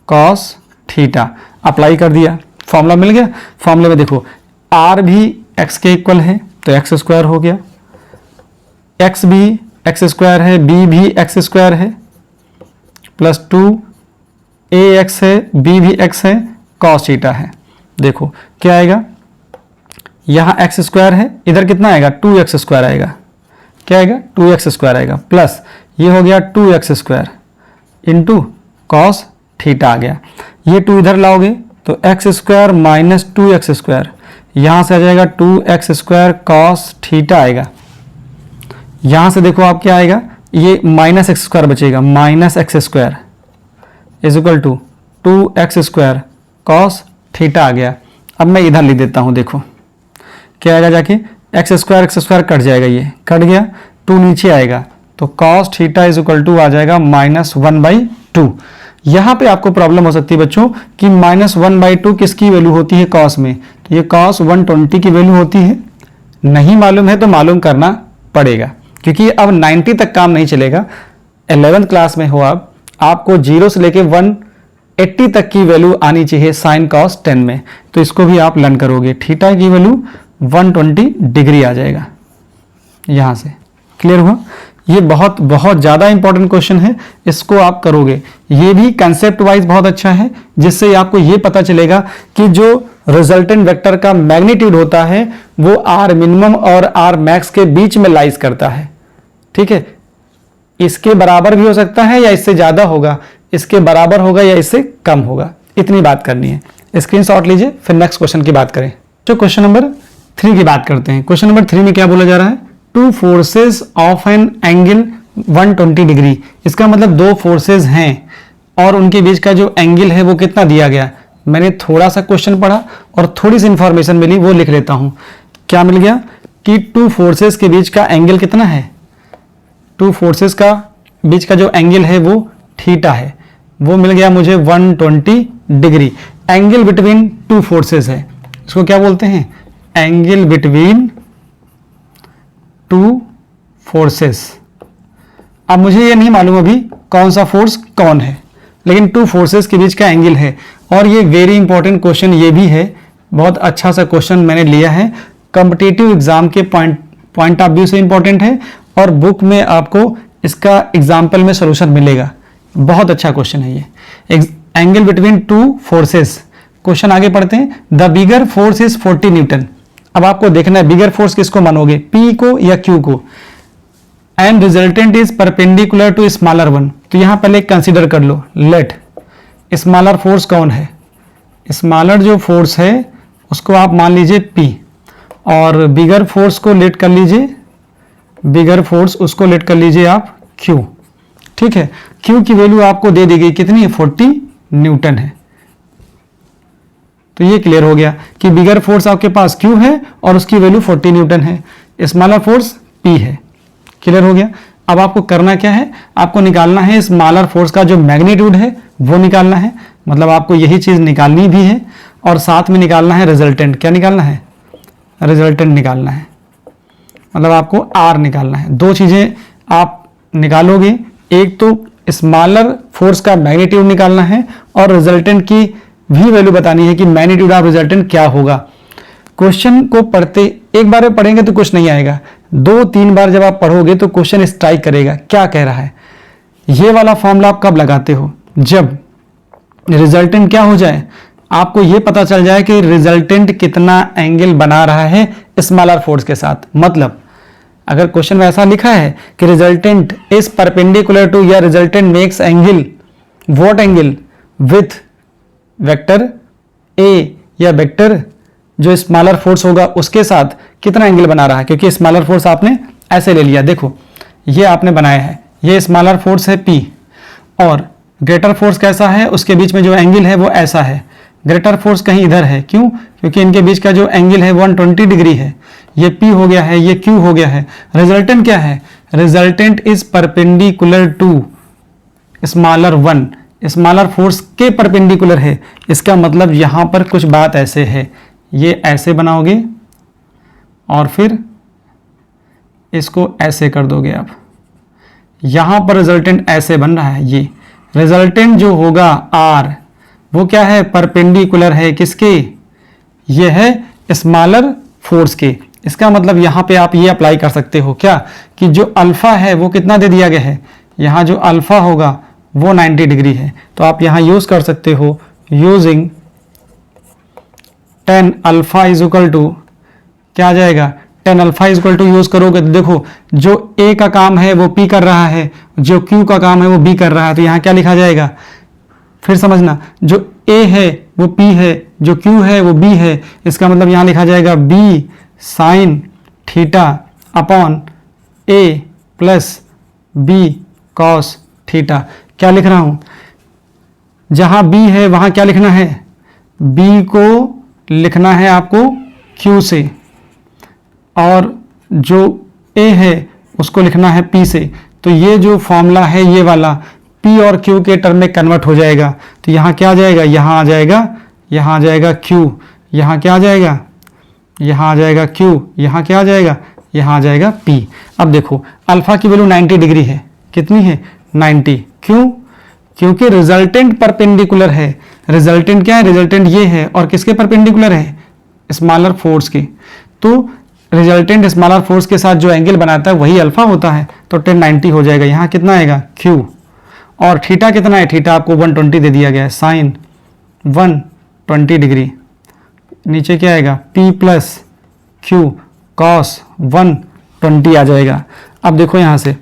cos theta. Apply कर दिया, फॉर्मूला मिल गया। फॉर्मूले में देखो आर भी एक्स के इक्वल है तो एक्स स्क्वायर हो गया, एक्स भी एक्स स्क्वायर है, बी भी एक्स स्क्वायर है, प्लस 2ax है, बी भी x है, कॉस थीटा है। देखो क्या आएगा, यहां एक्स स्क्वायर है, इधर कितना आएगा 2x स्क्वायर आएगा, क्या आएगा 2x स्क्वायर आएगा, प्लस ये हो गया 2x square into cos theta आ गया। ये 2 इधर लाओगे तो x square minus 2x square, यहां से आ जाएगा 2x स्क्वायर कॉस थीटा आएगा। यहां से देखो आप क्या आएगा, ये माइनस एक्स स्क्वायर बचेगा, minus x square is equal to 2x square cos theta आ गया। अब मैं इधर लिख देता हूं, देखो क्या आएगा, जाके एक्स स्क्वायर कट जाएगा, ये कट गया, 2 नीचे आएगा तो cos theta is equal to आ जाएगा -1/2। यहां पे आपको प्रॉब्लम हो सकती है बच्चों कि -1/2 किसकी वैल्यू होती है कॉस में, तो ये कॉस 120 की वैल्यू होती है। नहीं मालूम है तो मालूम करना पड़ेगा, क्योंकि अब 90 तक काम नहीं चलेगा। 11th क्लास में हो आप, आपको 0 से लेके 180 तक की वैल्यू आनी चाहिए साइन कॉस 10 में, तो इसको भी आप लर्न करोगे। थीटा की वैल्यू 120 डिग्री आ जाएगा यहां से। क्लियर हुआ, ये बहुत बहुत ज्यादा इंपॉर्टेंट क्वेश्चन है, इसको आप करोगे। ये भी कंसेप्ट वाइज बहुत अच्छा है, जिससे आपको ये पता चलेगा कि जो रिजल्टेंट वेक्टर का मैग्नीट्यूड होता है वो आर मिनिमम और आर मैक्स के बीच में लाइज करता है। ठीक है, इसके बराबर भी हो सकता है या इससे ज्यादा होगा, इसके बराबर होगा या इससे कम होगा, इतनी बात करनी है। स्क्रीनशॉट लीजिए, फिर नेक्स्ट क्वेश्चन की बात करें। तो क्वेश्चन नंबर 3 की बात करते हैं। क्वेश्चन नंबर 3 में क्या बोला जा रहा है, two forces of an angle 120 degree. इसका मतलब दो फोर्सेस हैं और उनके बीच का जो एंगल है वो कितना दिया गया। मैंने थोड़ा सा क्वेश्चन पढ़ा और थोड़ी सी इंफॉर्मेशन मिली, वो लिख लेता हूं। क्या मिल गया कि टू फोर्सेस के बीच का एंगल कितना है, टू फोर्सेस का बीच का जो एंगल है वो थीटा है, वो मिल गया मुझे 120 degree. Angle between two forces है, इसको क्या बोलते हैं, एंगल बिटवीन टू फोर्सेस। अब मुझे ये नहीं मालूम अभी कौन सा फोर्स कौन है, लेकिन टू फोर्सेस के बीच का एंगल है। और ये वेरी इंपॉर्टेंट क्वेश्चन ये भी है, बहुत अच्छा सा क्वेश्चन मैंने लिया है, कॉम्पिटिटिव एग्जाम के पॉइंट ऑफ व्यू से इंपॉर्टेंट है और बुक में आपको इसका एग्जाम्पल में सोल्यूशन मिलेगा। बहुत अच्छा क्वेश्चन है ये, angle between two forces. Question आगे पढ़ते हैं। The bigger force is 40 Newton. अब आपको देखना है बिगर फोर्स किसको मानोगे, पी को या क्यू को। And resultant is perpendicular to smaller one. तो यहां पहले कंसीडर कर लो, लेट स्मॉलर फोर्स कौन है, स्मॉलर जो फोर्स है उसको आप मान लीजिए P, और बिगर फोर्स को लेट कर लीजिए, बिगर फोर्स उसको लेट कर लीजिए आप Q। ठीक है, Q की वैल्यू आपको दे दी गई कितनी है, 40 न्यूटन है। तो ये क्लियर हो गया कि बिगर फोर्स आपके पास Q है और उसकी वैल्यू 40 न्यूटन है, स्मॉलर फोर्स P है। क्लियर हो गया। अब आपको करना क्या है, आपको निकालना है स्मॉलर फोर्स का जो मैग्नीट्यूड है वो निकालना है, मतलब आपको यही चीज निकालनी भी है और साथ में निकालना है रिजल्टेंट। क्या निकालना है, रिजल्टेंट निकालना है, मतलब आपको R निकालना है। दो चीजें आप निकालोगे, एक तो स्मॉलर फोर्स का मैग्नीट्यूड निकालना है और रिजल्टेंट की भी वैल्यू बतानी है कि मैग्नीट्यूड ऑफ रिजल्टेंट क्या होगा। क्वेश्चन को पढ़ते एक बार में पढ़ेंगे तो कुछ नहीं आएगा, 2-3 बार जब आप पढ़ोगे तो क्वेश्चन स्ट्राइक करेगा क्या कह रहा है। ये वाला फॉर्मूला आप कब लगाते हो, जब रिजल्टेंट क्या हो जाए, आपको ये पता चल जाए कि रिजल्टेंट कितना एंगल बना रहा है स्मॉलर फोर्स के साथ। मतलब अगर क्वेश्चन में ऐसा लिखा है कि रिजल्टेंट इज परपेंडिकुलर टू या resultant makes angle, what angle, with vector A या वेक्टर जो स्मॉलर फोर्स होगा उसके साथ कितना एंगल बना रहा है, क्योंकि स्मॉलर फोर्स आपने ऐसे ले लिया। देखो ये आपने बनाया है, ये स्मॉलर फोर्स है P और ग्रेटर फोर्स कैसा है, उसके बीच में जो एंगल है वो ऐसा है। ग्रेटर फोर्स कहीं इधर है, क्यों, क्योंकि इनके बीच का जो एंगल है 120 डिग्री है। ये P हो गया है, ये Q हो गया है। रिजल्टेंट क्या है, resultant is perpendicular to smaller one, smaller force के परपेंडिकुलर है। इसका मतलब यहां पर कुछ बात ऐसे है, ये ऐसे बनाओगे और फिर इसको ऐसे कर दोगे आप, यहां पर रिजल्टेंट ऐसे बन रहा है। ये रिजल्टेंट जो होगा R वो क्या है, परपेंडिकुलर है किसके, ये है स्मॉलर फोर्स के। इसका मतलब यहां पे आप ये अप्लाई कर सकते हो क्या, कि जो अल्फा है वो कितना दे दिया गया है, यहां जो अल्फा होगा वो 90 डिग्री है। तो आप यहां यूज कर सकते हो using tan alpha is equal to क्या आ जाएगा, tan alpha is equal to use करोगे तो देखो जो A का काम है वो P कर रहा है, जो Q का काम है वो B कर रहा है। तो यहां क्या लिखा जाएगा, फिर समझना, जो A है वो P है, जो Q है वो B है। इसका मतलब यहां लिखा जाएगा B sine theta upon A plus B cos theta. क्या लिख रहा हूं, जहां B है वहां क्या लिखना है, B को लिखना है आपको Q से और जो A है उसको लिखना है P से। तो ये जो फॉर्मूला है ये वाला P और Q के टर्म में कन्वर्ट हो जाएगा। तो यहाँ क्या आ जाएगा, यहाँ आ जाएगा, यहाँ आ जाएगा Q, यहाँ क्या आ जाएगा, यहाँ आ जाएगा Q, यहाँ क्या आ जाएगा, यहाँ आ जाएगा P। अब देखो अल्फा की वैल्यू 90 डिग्री है, कितनी है 90, क्यों, क्योंकि रिजल्टेंट परपेंडिकुलर है। रिजल्टेंट क्या है, रिजल्टेंट ये है और किसके परपेंडिकुलर है, स्मॉलर फोर्स के। तो रिजल्टेंट स्मॉलर फोर्स के साथ जो एंगल बनाता है वही अल्फा होता है। तो tan 90 हो जाएगा, यहाँ कितना आएगा Q, और थीटा कितना है, थीटा आपको 120 दे दिया गया है, साइन 120 डिग्री। नीचे क्या आएगा P प्लस Q कॉस 120 आ जाएगा। अब देखो यहाँ से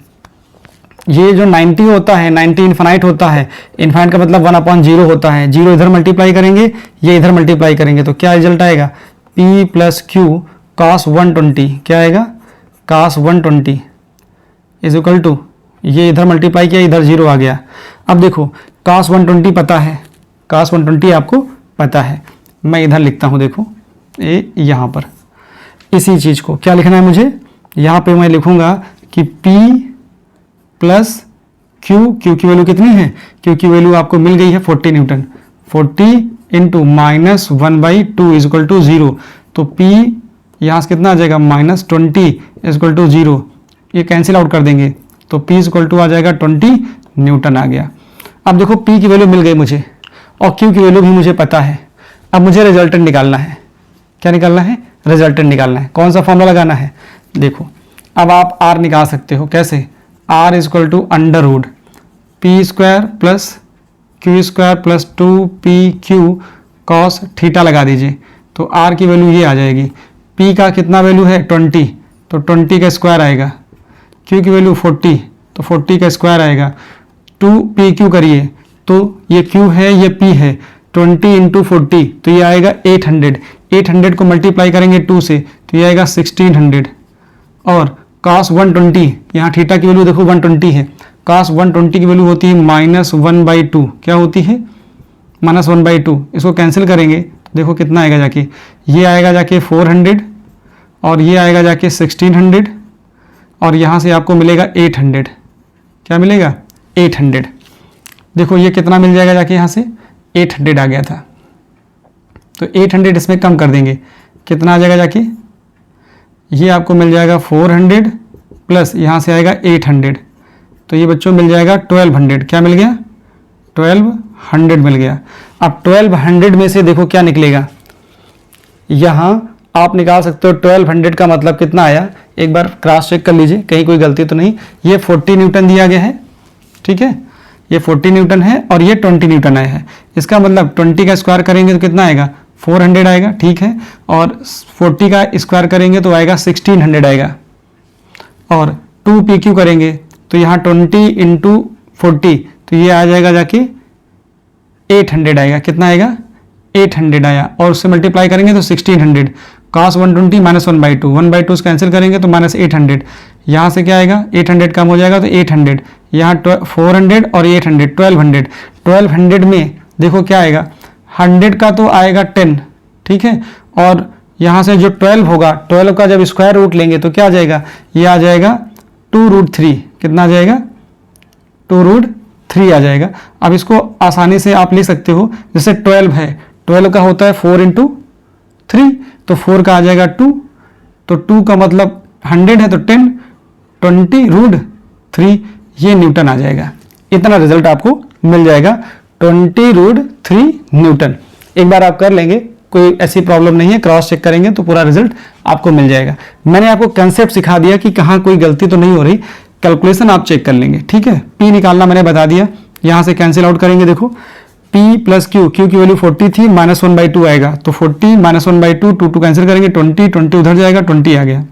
ये जो 90 होता है, 90 इन्फानाइट होता है, इन्फानाइट का मतलब 1/0 होता है। 0 इधर मल्टीप्लाई करेंगे, ये इधर मल्टीप्लाई करेंगे तो क्या रिजल्ट आएगा, P प्लस Q cos 120 क्या आएगा, cos 120 इज इक्वल टू, ये इधर मल्टीप्लाई किया, इधर 0 आ गया। अब देखो cos 120 पता है, cos 120 आपको पता है, मैं इधर लिखता हूँ, देखो ये यहाँ पर इसी चीज़ को क्या लिखना है मुझे, यहाँ पे मैं लिखूँगा कि P प्लस Q, Q की वैल्यू कितनी है, Q की वैल्यू आपको मिल गई है 40 newton, 40 into minus 1/2 is equal to 0, तो P यहाँ से कितना आ जाएगा, -20 इज इक्वल टू 0, ये कैंसिल आउट कर देंगे, तो P इज इक्वल टू आ जाएगा 20 न्यूटन आ गया। अब देखो P की वैल्यू मिल गई मुझे और Q की वैल्यू भी मुझे पता है। अब मुझे रिजल्टेंट निकालना है, क्या निकालना है, रिजल्टेंट निकालना है। कौन सा फॉर्मूला लगाना है, देखो अब आप R निकाल सकते हो, कैसे, R is equal to under root P square plus Q square plus 2PQ cos theta लगा दीजिए, तो R की वैल्यू ये आ जाएगी। P का कितना वैल्यू है 20, तो 20 का स्क्वायर आएगा, Q की वैल्यू 40, तो 40 का स्क्वायर आएगा, 2PQ करिए तो ये Q है ये P है, 20 इंटू 40 तो ये आएगा 800, 800 को मल्टीप्लाई करेंगे 2 से तो ये आएगा 1600, और cos 120 यहाँ थीटा की वैल्यू देखो 120 है, cos 120 की वैल्यू होती है -1/2, क्या होती है -1/2, इसको कैंसिल करेंगे देखो कितना आएगा जाके, ये आएगा जाके 400 और ये आएगा जाके 1600 और यहाँ से आपको मिलेगा 800, क्या मिलेगा 800, देखो ये कितना मिल जाएगा जाके, यहाँ से 800 आ गया था, तो 800 इसमें कम कर देंगे, कितना आ जाएगा जाके, ये आपको मिल जाएगा 400 प्लस यहाँ से आएगा 800, तो ये बच्चों मिल जाएगा 1200, क्या मिल गया 1200 मिल गया। अब 1200 में से देखो क्या निकलेगा, यहाँ आप निकाल सकते हो 1200 का मतलब कितना आया, एक बार क्रॉस चेक कर लीजिए कहीं कोई गलती तो नहीं, ये 40 न्यूटन दिया गया है, ठीक है, ये 40 न्यूटन है और ये 20 न्यूटन आया है, इसका मतलब 20 का स्क्वायर करेंगे तो कितना आएगा 400 आएगा, ठीक है, और 40 का स्क्वायर करेंगे तो आएगा 1600 आएगा, और 2PQ करेंगे तो यहाँ 20 इंटू 40 तो ये आ जाएगा जाके 800 आएगा, कितना आएगा 800 आया, और उससे मल्टीप्लाई करेंगे तो 1600, cos 120 -1/2, 1/2 से कैंसिल करेंगे तो -800, यहाँ से क्या आएगा 800 कम हो जाएगा तो 800, यहाँ 400 और 800 1200, 1200 में देखो क्या आएगा, 100 का तो आएगा 10, ठीक है, और यहाँ से जो 12 होगा 12 का जब स्क्वायर रूट लेंगे तो क्या आ जाएगा, ये आ जाएगा 2√3, कितना आ जाएगा 2√3 आ जाएगा। अब इसको आसानी से आप लिख सकते हो, जैसे 12 है, 12 का होता है 4 इंटू 3, तो 4 का आ जाएगा 2, तो 2 का मतलब 100 है तो 10, 20√3 ये न्यूटन आ जाएगा, इतना रिजल्ट आपको मिल जाएगा 20√3 न्यूटन। एक बार आप कर लेंगे, कोई ऐसी प्रॉब्लम नहीं है, क्रॉस चेक करेंगे तो पूरा रिजल्ट आपको मिल जाएगा। मैंने आपको कंसेप्ट सिखा दिया कि कहाँ कोई गलती तो नहीं हो रही, कैलकुलेशन आप चेक कर लेंगे, ठीक है। P निकालना मैंने बता दिया, यहाँ से कैंसिल आउट करेंगे, देखो P प्लस Q, Q की वैल्यू 40 थी, -1/2 आएगा, तो 40 -1/2, 2 कैंसिल करेंगे 20 उधर जाएगा 20 आ गया।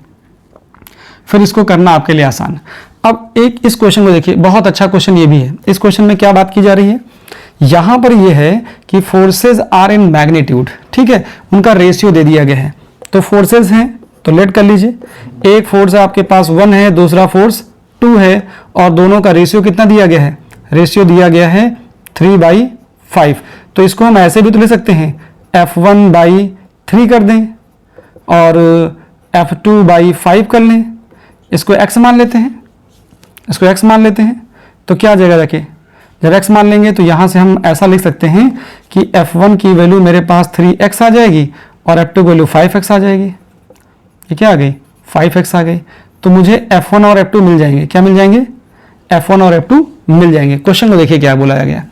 फिर इसको करना आपके लिए आसान। अब एक इस क्वेश्चन को देखिए, बहुत अच्छा क्वेश्चन ये भी है। इस क्वेश्चन में क्या बात की जा रही है, यहां पर ये है कि फोर्सेज आर इन मैग्नीट्यूड, ठीक है, उनका रेशियो दे दिया गया है। तो फोर्सेज हैं तो लेट कर लीजिए, एक फोर्स आपके पास 1 है, दूसरा फोर्स 2 है, और दोनों का रेशियो कितना दिया गया है, रेशियो दिया गया है 3/5। तो इसको हम ऐसे भी तो ले सकते हैं, F1/3 कर दें और F2/5 कर लें, इसको x मान लेते हैं, इसको x मान लेते हैं, तो क्या आ जाएगा, देखिए जब x मान लेंगे तो यहाँ से हम ऐसा लिख सकते हैं कि F1 की वैल्यू मेरे पास 3x आ जाएगी और F2 की वैल्यू 5x आ जाएगी, ये क्या आ गई 5x आ गई। तो मुझे F1 और F2 मिल जाएंगे, क्या मिल जाएंगे, F1 और F2 मिल जाएंगे। क्वेश्चन को देखिए क्या बोला गया,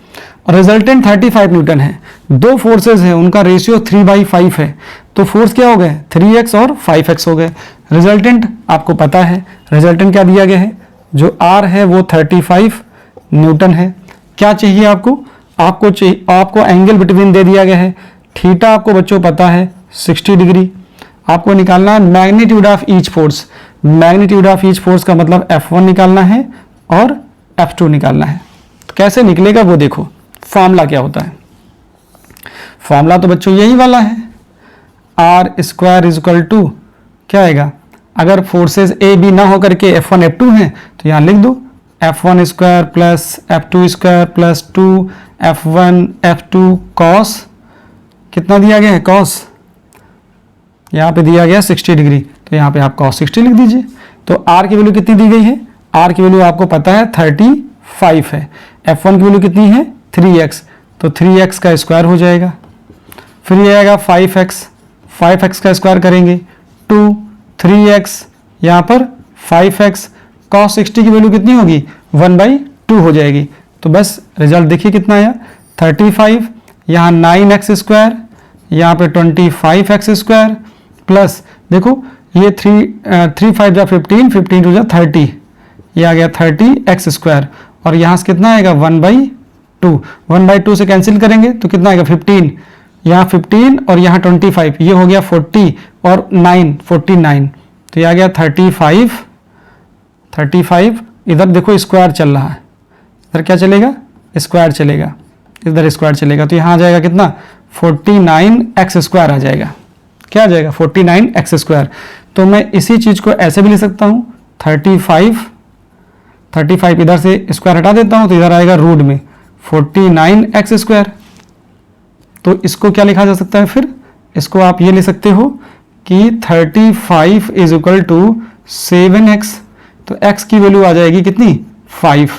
और रिजल्टेंट 35 न्यूटन है, दो फोर्सेज है, उनका रेशियो 3/5 है, तो फोर्स क्या हो गए 3x और 5x हो गए। रिजल्टेंट आपको पता है, रिजल्टेंट क्या दिया गया है, जो R है वो 35 न्यूटन है। क्या चाहिए आपको, आपको चाहिए, आपको एंगल बिटवीन दे दिया गया है, थीटा आपको बच्चों पता है 60 डिग्री। आपको निकालना है magnitude of each force, magnitude of each force का मतलब F1 निकालना है और F2 निकालना है। तो कैसे निकलेगा वो देखो, फॉर्मूला क्या होता है, फॉर्मूला तो बच्चों यही वाला है, R² इज इक्वल टू क्या आएगा, अगर फोर्सेस ए बी ना होकर के F1 F2 हैं तो यहाँ लिख दो F1 square plus F2 square plus 2 F1 F2 cos, कितना दिया गया है कॉस, यहाँ पे दिया गया 60 डिग्री, तो यहाँ पे आप कॉस 60 लिख दीजिए। तो R की वैल्यू कितनी दी गई है, R की वैल्यू आपको पता है 35 है, F1 की वैल्यू कितनी है 3x, तो 3x का स्क्वायर हो जाएगा, फिर ये आएगा 5x का स्क्वायर करेंगे 2 3x, यहाँ पर 5x, cos 60 की वैल्यू कितनी होगी 1/2 हो जाएगी। तो बस रिजल्ट देखिए कितना आया 35, यहाँ 9x स्क्वायर, यहाँ पे 25x स्क्वायर प्लस देखो ये 3 5 जा 15, 15 2 जा 30, ये आ गया 30x स्क्वायर, और यहाँ से कितना आएगा 1/2 से कैंसिल करेंगे तो कितना आएगा 15, यहाँ 15 और यहाँ 25, ये हो गया 40 और 9 49, तो ये आ गया 35, इधर देखो स्क्वायर चल रहा है, इधर क्या चलेगा स्क्वायर चलेगा, इधर स्क्वायर चलेगा, तो यहाँ आ जाएगा कितना 49x स्क्वायर आ जाएगा, क्या आ जाएगा 49x स्क्वायर। तो मैं इसी चीज़ को ऐसे भी लिख सकता हूँ 35 इधर से स्क्वायर हटा देता हूँ तो इधर आएगा रूट में 49x स्क्वायर। तो इसको क्या लिखा जा सकता है, फिर इसको आप ये ले सकते हो कि 35 इज इक्वल टू 7x, तो x की वैल्यू आ जाएगी कितनी 5,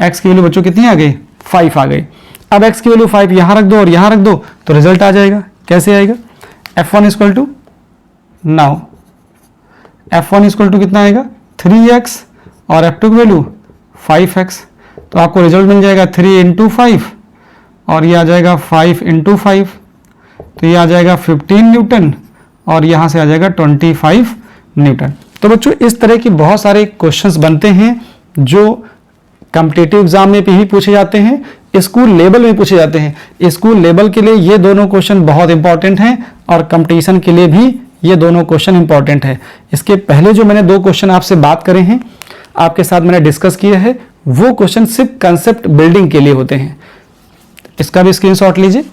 x की वैल्यू बच्चों कितनी आ गई 5 आ गई। अब x की वैल्यू 5 यहाँ रख दो और यहाँ रख दो तो रिजल्ट आ जाएगा, कैसे आएगा F1 equal to, now F1 equal to कितना आएगा 3x और F2 की वैल्यू 5x, तो आपको रिजल्ट मिल जाएगा 3 × 5 और ये आ जाएगा 5 × 5, तो ये आ जाएगा 15 न्यूटन और यहाँ से आ जाएगा 25 न्यूटन। तो बच्चों इस तरह की बहुत सारे क्वेश्चंस बनते हैं जो कॉम्पिटिटिव एग्जाम में भी पूछे जाते हैं, स्कूल लेवल में पूछे जाते हैं। स्कूल लेवल के लिए ये दोनों क्वेश्चन बहुत इंपॉर्टेंट हैं और कंपटीशन के लिए भी ये दोनों क्वेश्चन इंपॉर्टेंट है। इसके पहले जो मैंने 2 क्वेश्चन आपसे बात करे हैं, आपके साथ मैंने डिस्कस किया है, वो क्वेश्चन सिर्फ कंसेप्ट बिल्डिंग के लिए होते हैं। इसका भी स्क्रीनशॉट लीजिए।